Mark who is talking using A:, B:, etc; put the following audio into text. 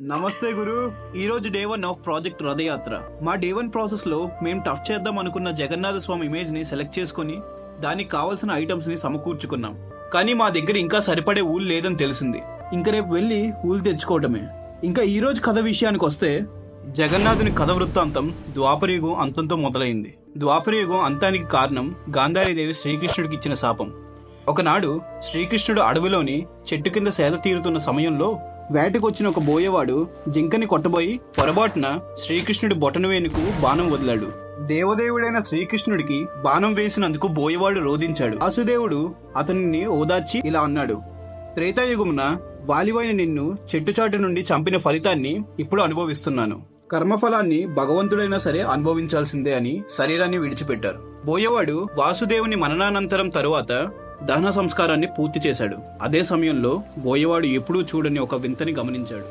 A: నమస్తే గురు. ఈ రోజు డే 1 ఆఫ్ ప్రాజెక్ట్ రథయాత్ర. మా డే 1 ప్రాసెస్ లో మేము టఫ్ చేద్దాం అనుకున్న జగన్నాథ స్వామి ఇమేజ్ ని సెలెక్ట్ చేసుకుని దానికి కావాల్సిన ఐటమ్స్ ని సమకూర్చుకున్నాం. కానీ మా దగ్గర ఇంకా సరిపడే ఊలు లేదని తెలిసింది. ఇంక రేపు వెళ్లి ఊలు తెచ్చుకోవటమే. ఇంకా ఈ రోజు కథ విషయానికి వస్తే, జగన్నాథుని కథ వృత్తాంతం ద్వాపరయుగం అంతంతో మొదలైంది. ద్వాపరయుగం అంతానికి కారణం గాంధారీదేవి శ్రీకృష్ణుడికి ఇచ్చిన శాపం. ఒకనాడు శ్రీకృష్ణుడు అడవిలోని చెట్టు కింద సేద తీరుతున్న సమయంలో వేటకొచ్చిన ఒక బోయవాడు జింకని కొట్టబోయి పొరపాటున శ్రీకృష్ణుడి బొటనవేనుకు బాణం వదిలాడు. దేవదేవుడైన శ్రీకృష్ణుడికి బాణం వేసినందుకు బోయవాడు రోధించాడు. వాసుదేవుడు అతనిని ఓదార్చి ఇలా అన్నాడు: త్రేతాయుగమున వాలివైన నిన్ను చెట్టుచాటు నుండి చంపిన ఫలితాన్ని ఇప్పుడు అనుభవిస్తున్నాను. కర్మఫలాన్ని భగవంతుడైనా సరే అనుభవించాల్సిందే అని శరీరాన్ని విడిచిపెట్టారు. బోయవాడు వాసుదేవుని మననానంతరం తరువాత దహన సంస్కారాన్ని పూర్తి చేశాడు. అదే సమయంలో బోయవాడు ఎప్పుడూ చూడని ఒక వింతని గమనించాడు.